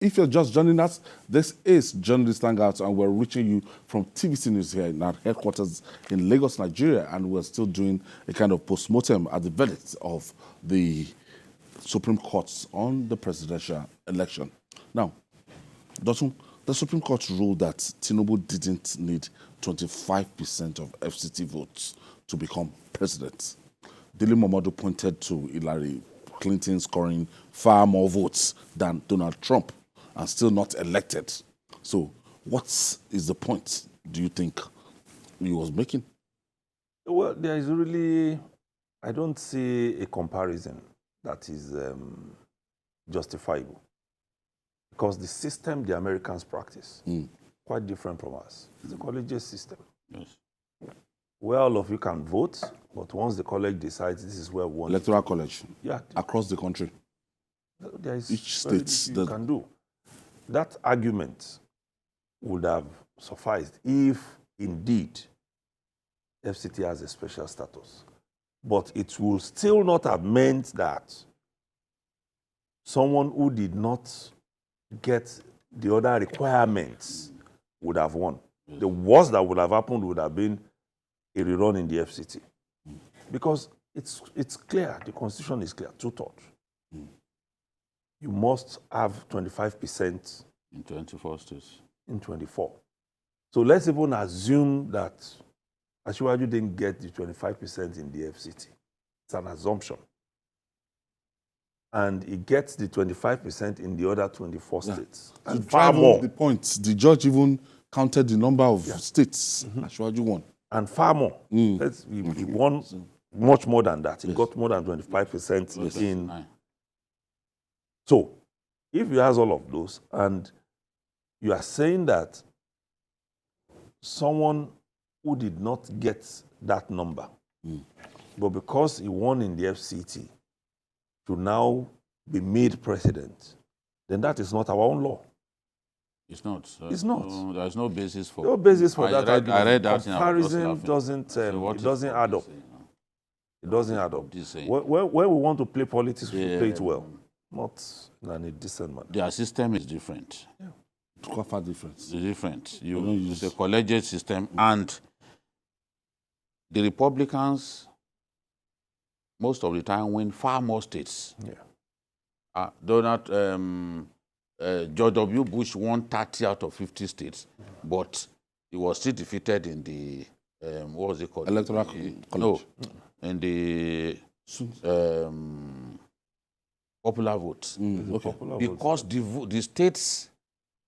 If you're just joining us, this is Journalist Hangout, and we're reaching you from TVC News here in our headquarters in Lagos, Nigeria, and we're still doing a kind of post-mortem at the verdict of the Supreme Court on the presidential election. Now, Dotun, the Supreme Court ruled that Tinubu didn't need 25% of FCT votes to become president. Dele Momodu pointed to Hillary Clinton scoring far more votes than Donald Trump and still not elected. So what is the point, do you think, he was making? Well, there is really, I don't see a comparison that is justifiable. Because the system the Americans practice, quite different from us. It's a collegiate system. Yes. Where all of you can vote, but once the college decides this is where we want Electoral college. Yeah. Across the country. There is each state you can do. That argument would have sufficed if indeed FCT has a special status. But it will still not have meant that someone who did not get the other requirements would have won. The worst that would have happened would have been a rerun in the FCT. Because it's clear, the Constitution is clear, two-thirds. You must have 25% in 24 states. In 24. So let's even assume that Asiwaju didn't get the 25% in the FCT. It's an assumption. And he gets the 25% in the other 24 states. And far more. The point, the judge even counted the number of states Asiwaju won. And far more. He won much more than that. He got more than 25% in. So, if he has all of those, and you are saying that someone who did not get that number, but because he won in the FCT, to now be made president, then that is not our own law. It's not. It's not. There's no basis for. No basis for that. I read that. Comparison doesn't. It doesn't add up. It doesn't add up. When we want to play politics, we play it well, not in a decent manner. Their system is different. Yeah. Quite far different. It's different. You use a collegiate system, and the Republicans most of the time win far more states. Yeah. George W. Bush won 30 out of 50 states, but he was still defeated in the, what was it called? Electoral college. No, in the popular vote. Because the states,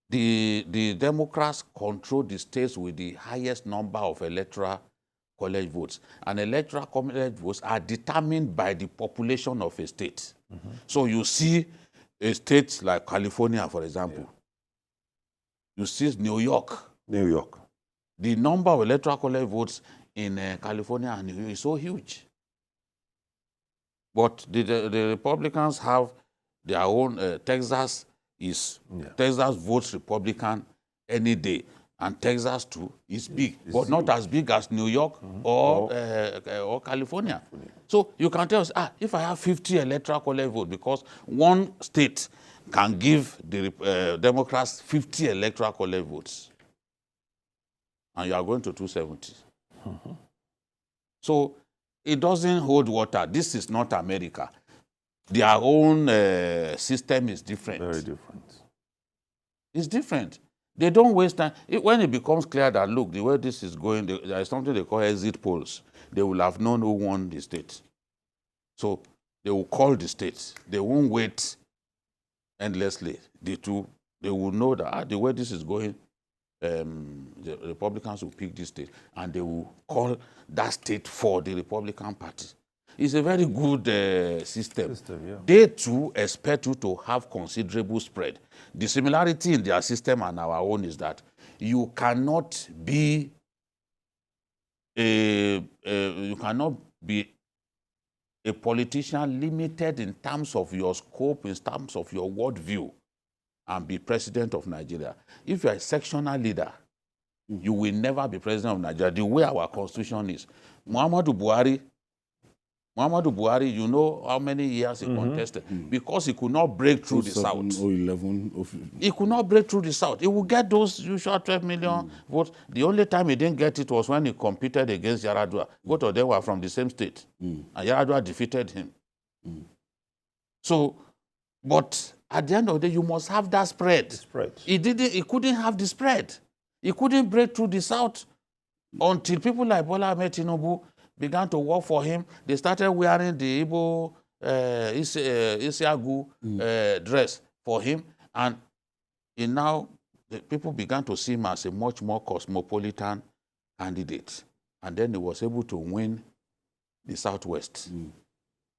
the Democrats control the states with the highest number of electoral college votes. And electoral college votes are determined by the population of a state. So you see a state like California, for example. You see New York. New York. The number of electoral college votes in California and New York is so huge. But the Republicans have their own. Texas votes Republican any day. And Texas, too, is big, but not as big as New York or California. So you can tell us, if I have 50 electoral college votes, because one state can give the Democrats 50 electoral college votes, and you are going to 270. So it doesn't hold water. This is not America. Their own system is different. Very different. It's different. They don't waste time. When it becomes clear that, look, the way this is going, there is something they call exit polls. They will have known who won the state. So they will call the state. They won't wait endlessly. They will know that the way this is going, the Republicans will pick this state, and they will call that state for the Republican Party. It's a very good system. Yeah. They, too, expect you to have considerable spread. The similarity in their system and our own is that you cannot be a politician limited in terms of your scope, in terms of your worldview, and be president of Nigeria. If you're a sectional leader, you will never be president of Nigeria. The way our constitution is, Muhammadu Buhari Muhammadu Buhari, you know how many years he contested because he could not break through the 07, South. 011, 015. He could not break through the South. He would get those usual 12 million votes. The only time he didn't get it was when he competed against Yaradua. Both of them were from the same state. And Yaradua defeated him. So, but at the end of the day, you must have that spread. He couldn't have the spread. He couldn't break through the South until people like Bola Ahmed Tinubu began to work for him. They started wearing the Igbo Isiagu dress for him. And now the people began to see him as a much more cosmopolitan candidate. And then he was able to win the Southwest.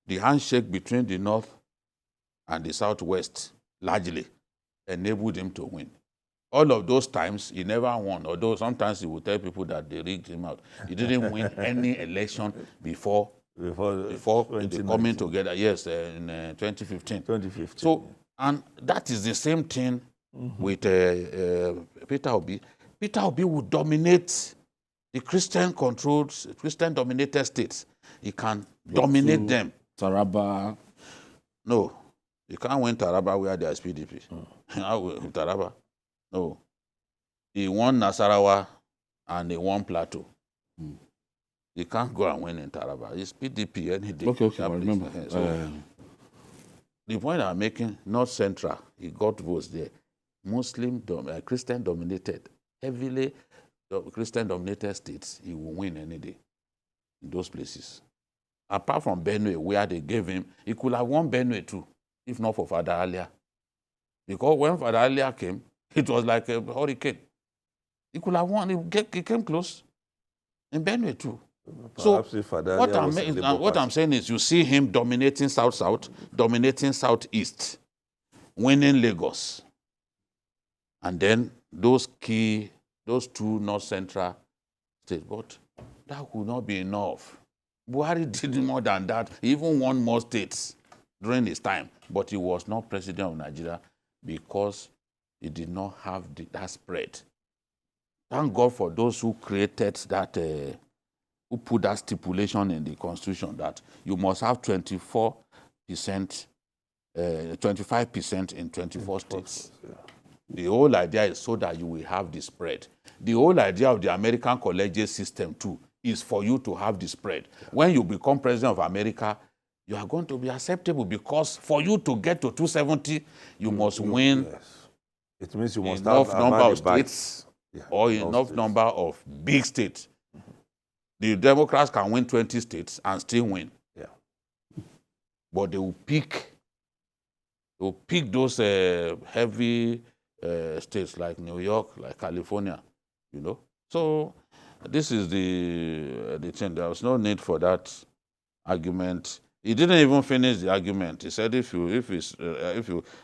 The handshake between the North and the Southwest largely enabled him to win. All of those times, he never won, although sometimes he would tell people that they rigged him out. He didn't win any election before the coming together, yes, in 2015. So, and that is the same thing with Peter Obi. Peter Obi would dominate the Christian-controlled, Christian-dominated states. He can dominate them. Taraba. No, you can't win Taraba where there is PDP. Taraba. No. He won Nasarawa and he won Plateau. He can't go and win in Taraba. It's PDP any day. Okay, I remember. So, the point I'm making, North Central, he got votes there. Christian-dominated, heavily Christian-dominated states, he will win any day in those places. Apart from Benue, where they gave him, he could have won Benue too, if not for Father Alia. Because when Father Alia came, it was like a hurricane. He could have won. He came close in Benue too. Perhaps so what I'm saying is you see him dominating South-South, dominating Southeast, winning Lagos. And then those two North-Central states. But that would not be enough. Buhari did more than that. He even won more states during his time. But he was not president of Nigeria because he did not have that spread. Thank God for those who created that, who put that stipulation in the Constitution that you must have 25% in 24 states. Yeah. The whole idea is so that you will have the spread. The whole idea of the American collegiate system too is for you to have the spread. Yeah. When you become president of America, you are going to be acceptable because for you to get to 270, you must win. Yes. It means you must enough have number of states or enough states. number of big states. The Democrats can win 20 states and still win. Yeah. But they will pick those heavy states like New York, like California, you know. So this is the thing. There was no need for that argument. He didn't even finish the argument. He said, if you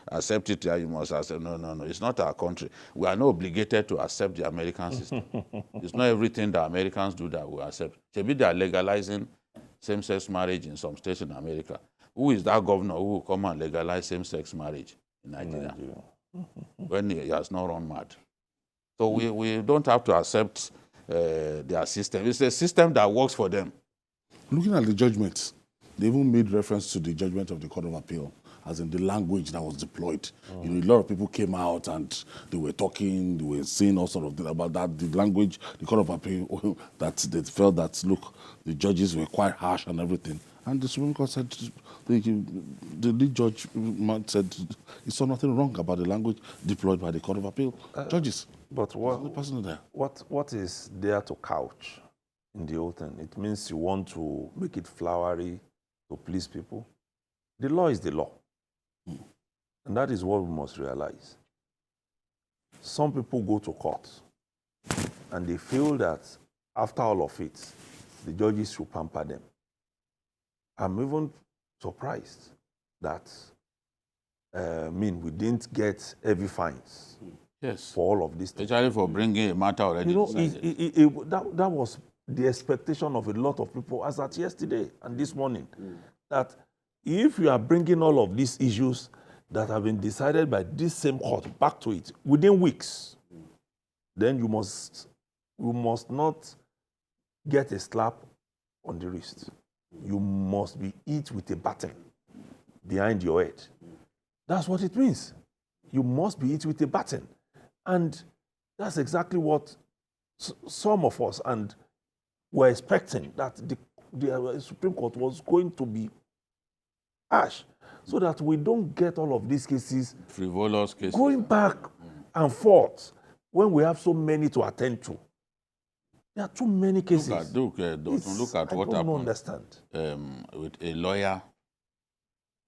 accept it, you must accept. No. It's not our country. We are not obligated to accept the American system. It's not everything that Americans do that we accept. Maybe they are legalizing same-sex marriage in some states in America. Who is that governor who will come and legalize same-sex marriage in Nigeria? When he has not run mad. So we don't have to accept their system. It's a system that works for them. Looking at the judgments, they even made reference to the judgment of the Court of Appeal, as in the language that was deployed. You know, a lot of people came out and they were talking, they were saying all sort of things about that. The language, the Court of Appeal, that they felt that, look, the judges were quite harsh and everything. And the Supreme Court said, the lead judge said, he saw nothing wrong about the language deployed by the Court of Appeal judges. But what is there to couch in the whole thing? It means you want to make it flowery to please people. The law is the law. And that is what we must realize. Some people go to court and they feel that after all of it, the judges should pamper them. I'm even surprised that we didn't get heavy fines for all of this. Especially for bringing a matter already. You know, that was the expectation of a lot of people as at yesterday and this morning. That if you are bringing all of these issues that have been decided by this same court back to it within weeks, then you must not get a slap on the wrist. you must be hit with a baton behind your head. That's what it means. You must be hit with a baton. And that's exactly what some of us and were expecting, that the Supreme Court was going to be harsh, so that we don't get all of these cases, frivolous cases, going back and forth when we have so many to attend to. There are too many cases. Look at what happened. I don't understand. With a lawyer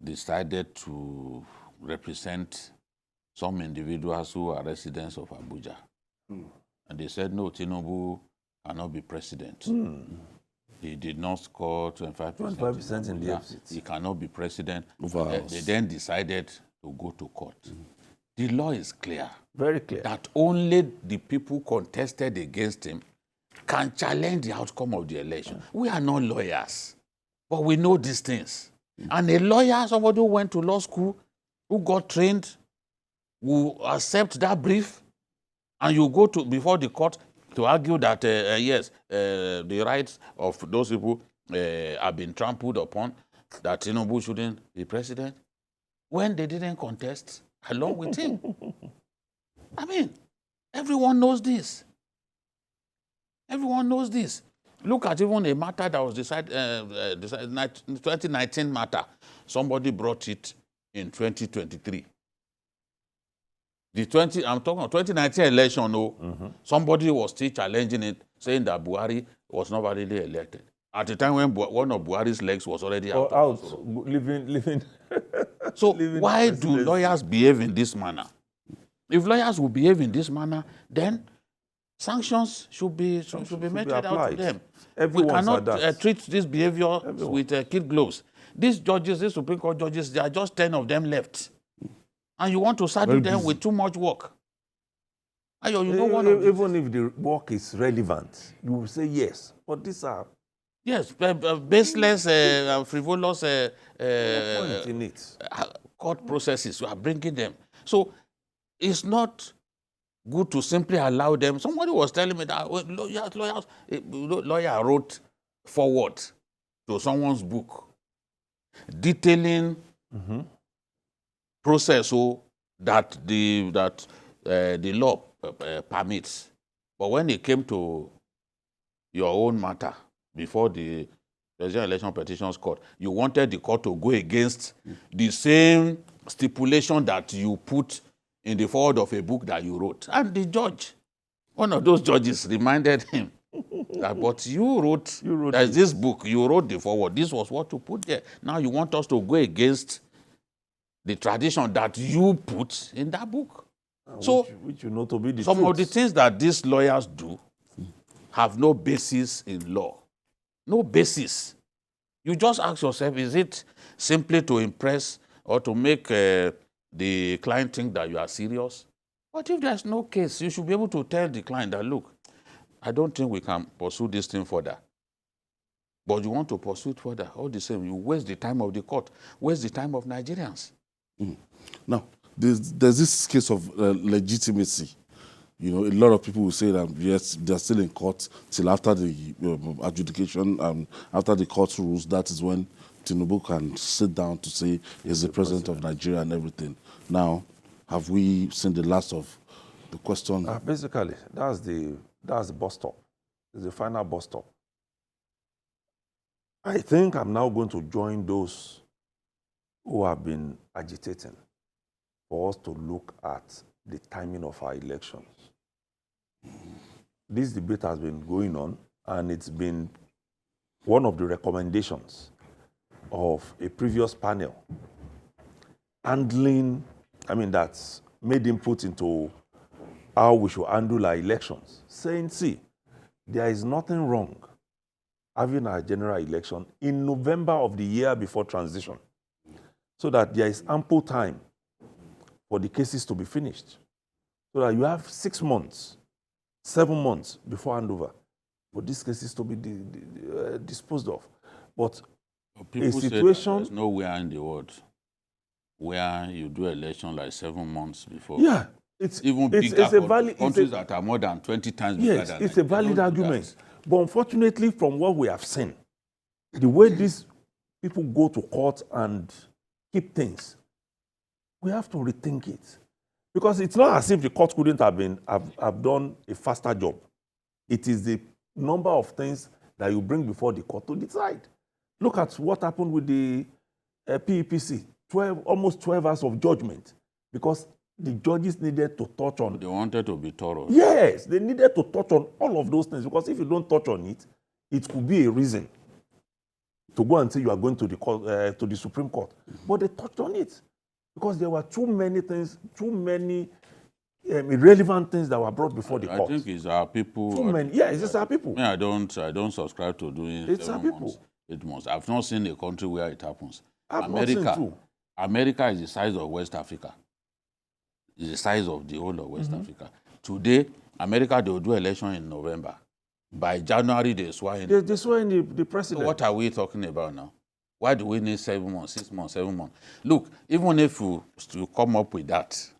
decided to represent some individuals who are residents of Abuja. And they said, no, Tinubu cannot be president. He did not score 25% in the FCT. He cannot be president. They then decided to go to court. The law is clear. Very clear. That only the people contested against him can challenge the outcome of the election. We are not lawyers, but we know these things. And a lawyer, somebody who went to law school, who got trained, will accept that brief, and you go to before the court to argue that, yes, the rights of those people have been trampled upon, that Tinubu shouldn't be president, when they didn't contest along with him. I mean, everyone knows this. Everyone knows this. Look at even a matter that was decided, 2019 matter. Somebody brought it in 2023. I'm talking about 2019 election, somebody was still challenging it, saying that Buhari was not validly elected. At the time when one of Buhari's legs was already out. Living. So why do lawyers behave in this manner? If lawyers will behave in this manner, then sanctions should be meted out to them. We cannot treat this behavior with kid gloves. These judges, these Supreme Court judges, there are just 10 of them left. And you want to saddle them with too much work. Even if the work is relevant, you will say yes. But these are... Yes, baseless, frivolous court processes. You are bringing them. So it's not good to simply allow them. Somebody was telling me that lawyer wrote forward to someone's book detailing process that the law permits. But when it came to your own matter before the Presidential Election Petitions Court, you wanted the court to go against the same stipulation that you put in the forward of a book that you wrote. And the judge, one of those judges, reminded him that, but you wrote this book, you wrote the forward. This was what to put there. Now you want us to go against the tradition that you put in that book. Which you know to be the some truth. of the things that these lawyers do have no basis in law. No basis. You just ask yourself, is it simply to impress or to make the client think that you are serious? But if there's no case, you should be able to tell the client that, look, I don't think we can pursue this thing further. But you want to pursue it further. All the same, you waste the time of the court, waste the time of Nigerians. Now, there's this case of legitimacy. You know, a lot of people will say that, yes, they're still in court till after the adjudication, after the court rules. That is when Tinubu can sit down to say he's the president of Nigeria and everything. Now, have we seen the last of the question? Basically, that's the bus stop. It's the final bus stop. I think I'm now going to join those who have been agitating for us to look at the timing of our elections. This debate has been going on, and it's been one of the recommendations of a previous panel that's made input into how we should handle our elections, saying, see, there is nothing wrong having a general election in November of the year before transition, so that there is ample time for the cases to be finished, so that you have 6 months, 7 months before handover for these cases to be disposed of. But people say that there's nowhere in the world where you do election like 7 months before. Yeah, it's even bigger countries that are more than 20 times bigger than it's a valid argument. But unfortunately, from what we have seen, the way these people go to court and keep things, we have to rethink it. Because it's not as if the court couldn't have done a faster job. It is the number of things that you bring before the court to decide. Look at what happened with the PEPC, almost 12 hours of judgment, because the judges needed to touch on. They wanted to be thorough. Yes, they needed to touch on all of those things, because if you don't touch on it, it could be a reason to go and say you are going to the court, to the Supreme Court. But they touched on it because there were too many things, too many irrelevant things that were brought before the court. I think it's our people. Too many. Yeah, it's just our people. I don't subscribe to doing It's 7 our people. months, 8 months. I've not seen a country where it happens. I've not seen too. America is the size of West Africa. It's the size of the whole of West Africa. Today, America, they will do election in November. By January, they swear in. They swear in the president. So what are we talking about now? Why do we need 7 months, 6 months, 7 months? Look, even if you come up with that,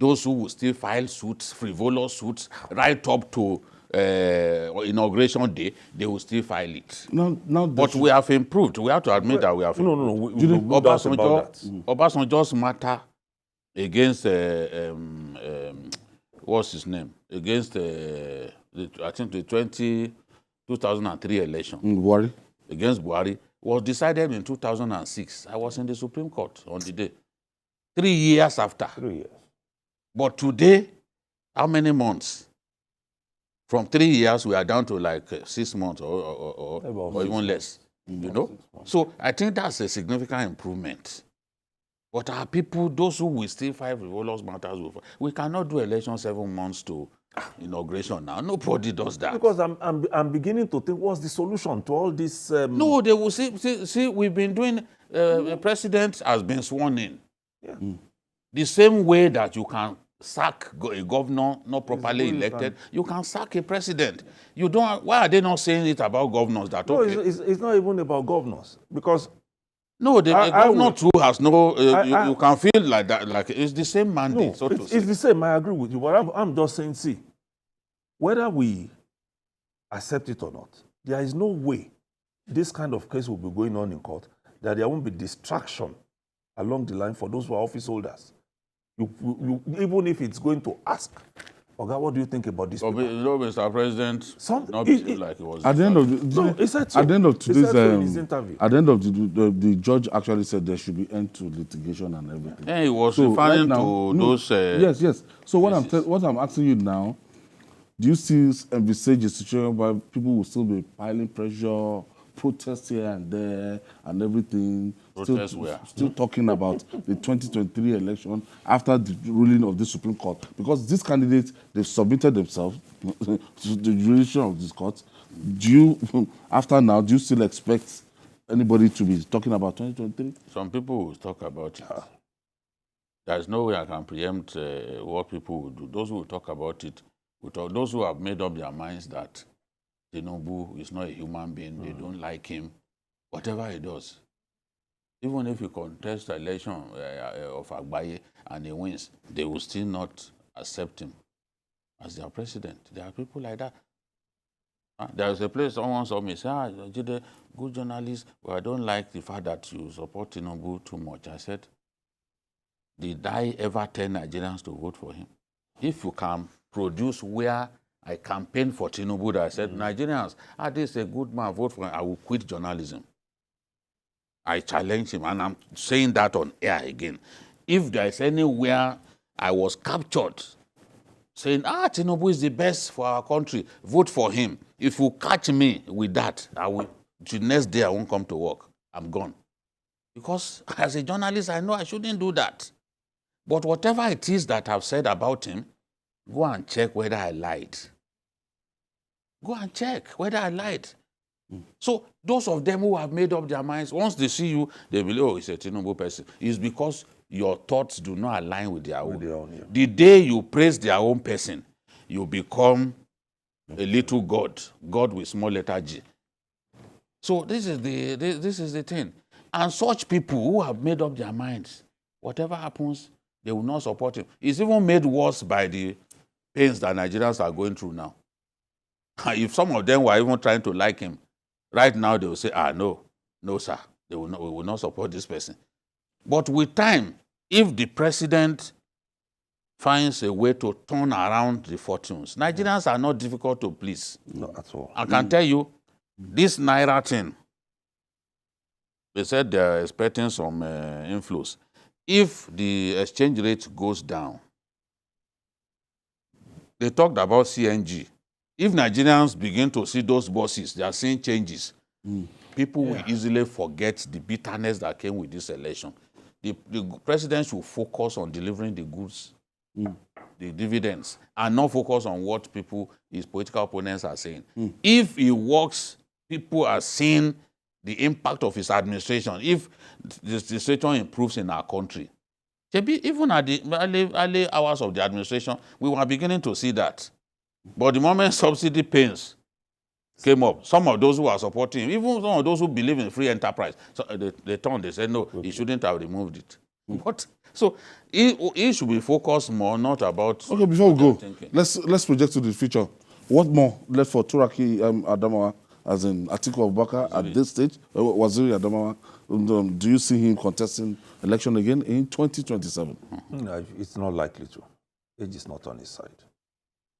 those who will still file suits, frivolous suits, right up to inauguration day, they will still file it. But we have improved. We have to admit that we have improved. Obasanjo's matter against, what's his name? Against, I think, the 2003 election. Buhari? Against Buhari was decided in 2006. I was in the Supreme Court on the day. 3 years after. 3 years. But today, how many months? From 3 years, we are down to like 6 months or even less. You know? So I think that's a significant improvement. But our people, those who will still fight frivolous matters, we cannot do election 7 months to inauguration now. Nobody does that. Because I'm beginning to think, what's the solution to all this? No, they will see, we've been doing, the president has been sworn in. Yeah. The same way that you can sack a governor not properly elected, you can sack a president. You don't. Why are they not saying it about governors? That No, okay? it's not even about governors, because No, the governor too has no. You can feel like that, like it's the same mandate. no, So to say. it's the same. I agree with you, but I'm just saying, see, whether we accept it or not, there is no way this kind of case will be going on in court that there won't be distraction along the line for those who are office holders. Even if it's going to ask, Oga, what do you think about this? You know, Mr. President, not like it was. At the end of at the end of today's at the end of the judge actually said there should be end to litigation and everything. Yeah, he was referring to those. Yes. So what I'm asking you now, do you still envisage a situation where people will still be piling pressure, protests here and there, and everything? Still talking about the 2023 election after the ruling of the Supreme Court, because these candidates, they've submitted themselves to the jurisdiction of this court. Do you, after now, do you still expect anybody to be talking about 2023? Some people will talk about it. There's no way I can preempt what people will do. Those who will talk about it, those who have made up their minds that Tinubu is not a human being, they don't like him, whatever he does. Even if he contests the election of Agbaye and he wins, they will still not accept him as their president. There are people like that. There is a place someone saw me say, Jide, good journalist, but I don't like the fact that you support Tinubu too much. I said, did I ever tell Nigerians to vote for him? If you can produce where I campaigned for Tinubu, that I said, Nigerians, this is a good man, vote for him, I will quit journalism. I challenge him, and I'm saying that on air again. If there is anywhere I was captured saying, Tinubu is the best for our country, vote for him. If you catch me with that, the next day I won't come to work. I'm gone. Because as a journalist, I know I shouldn't do that. But whatever it is that I've said about him, go and check whether I lied. Go and check whether I lied. So those of them who have made up their minds, once they see you, they believe, it's a Tinubu person. It's because your thoughts do not align with their own. The day you praise their own person, you become a little God with small letter G. So this is the thing. And such people who have made up their minds, whatever happens, they will not support him. It's even made worse by the pains that Nigerians are going through now. If some of them were even trying to like him, right now they will say, no, no, sir, we will not support this person. But with time, if the president finds a way to turn around the fortunes, Nigerians are not difficult to please. Not at all. I can tell you, this Naira thing, they said they are expecting some inflows. If the exchange rate goes down, they talked about CNG. If Nigerians begin to see those buses, they are seeing changes, people will easily forget the bitterness that came with this election. The president should focus on delivering the goods, the dividends, and not focus on what his political opponents are saying. If he works, people are seeing the impact of his administration. If the situation improves in our country, even at the early hours of the administration, we were beginning to see that. But the moment subsidy pains came up, some of those who are supporting him, even some of those who believe in free enterprise, so they turned, they said, no, he shouldn't have removed it. But so he should be focused more, not about... Okay, before we go, let's project to the future. What more left for Turaki Adamawa, as in Atiku Abubakar at this stage? Waziri Adamawa, do you see him contesting election again in 2027? No, it's not likely to. Age is not on his side.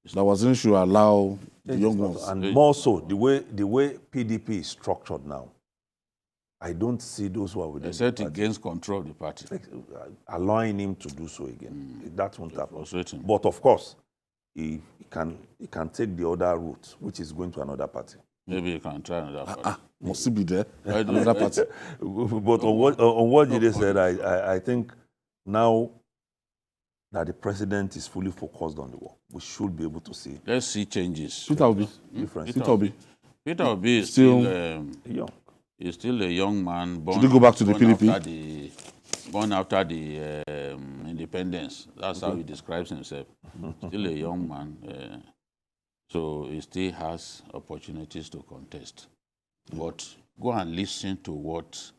That Waziri should allow the young ones. And more so, the way PDP is structured now, I don't see those who are within the party. He gains control of the party. Allowing him to do so again. That won't happen. Frustrating. But of course, he can take the other route, which is going to another party. Maybe you can try another party. Must he be there? Another party. But on what Jide said, I think now that the president is fully focused on the work, we should be able to see. Let's see changes. Peter Obi. Peter Obi is still young. He's still a young man. Born, should he go back to the PDP? Born after the independence. That's how he describes himself. Still a young man. So he still has opportunities to contest. But go and listen to what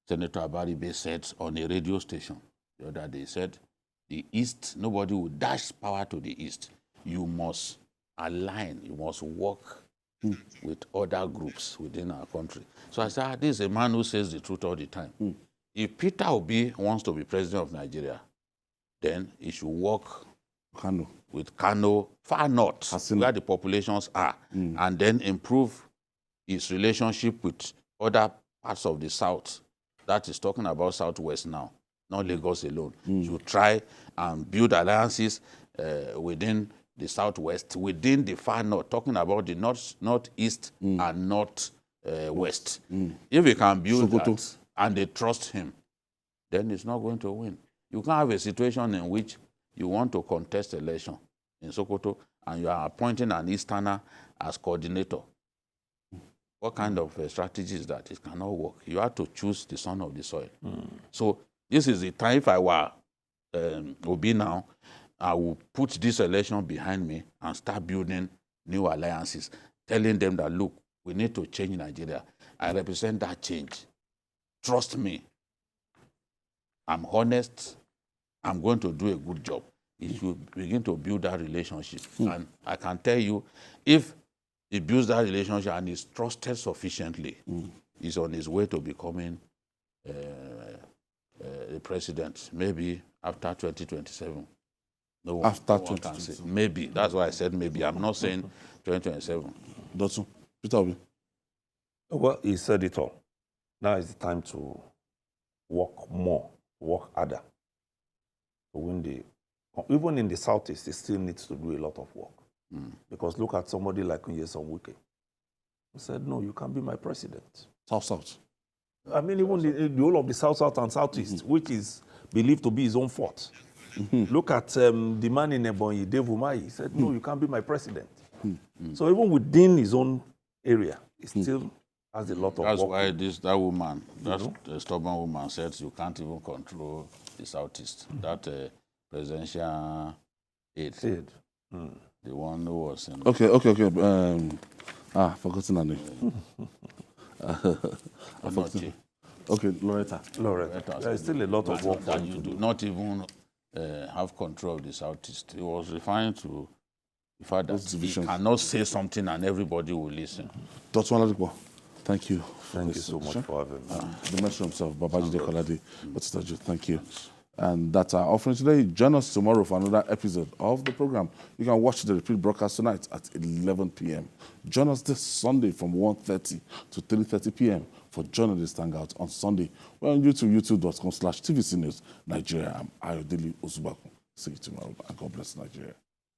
Senator Abaribe said on a radio station the other day. He said, the East, nobody will dash power to the East. You must align, you must work with other groups within our country. So I said, this is a man who says the truth all the time. If Peter Obi wants to be president of Nigeria, then he should work with Kano far north, where the populations are, and then improve his relationship with other parts of the South. That is talking about Southwest now, not Lagos alone. Should try and build alliances within the Southwest, within the far north, talking about the northeast and northwest. If we can build that and they trust him, then he's not going to win. You can't have a situation in which you want to contest election in Sokoto and you are appointing an Easterner as coordinator. What kind of strategy is that? It cannot work. You have to choose the son of the soil. So this is the time. If I were Obi now, I will put this election behind me and start building new alliances, telling them that, look, we need to change Nigeria. I represent that change. Trust me. I'm honest. I'm going to do a good job. He should begin to build that relationship. And I can tell you, if he builds that relationship and is trusted sufficiently, he's on his way to becoming the president, maybe after 2027. No one can say. Maybe. That's why I said maybe. I'm not saying 2027. Dotun, Peter Obi. Well, he said it all. Now is the time to work more, work harder to win the... Even in the Southeast, he still needs to do a lot of work. Because look at somebody like Nyesom Wike. He said, no, you can't be my president. South. I mean, even the whole of the South and Southeast, which is believed to be his own fault. Look at the man in Ebonyi, Dave Umahi. He said, no, you can't be my president. So even within his own area, he still has a lot of work. That's why that woman, that stubborn woman said you can't even control the Southeast. That presidential aide. The one who was in... Okay. Forgotten her name. Okay, Loretta. There's still a lot of work that you do not even have control of the Southeast. He was referring to the fact that he cannot say something and everybody will listen. Dr. Oladipo, Thank you. Thank you so much for having me. The mention himself, Babajide Kolade. Thank you. And that's our offering today. Join us tomorrow for another episode of the program. You can watch the repeat broadcast tonight at 11 p.m. Join us this Sunday from 1:30 to 3:30 p.m. for Journalist Hangout on Sunday. We're on YouTube, youtube.com/TVC News Nigeria. I'm Ayodele Osubaku. See you tomorrow, and God bless Nigeria.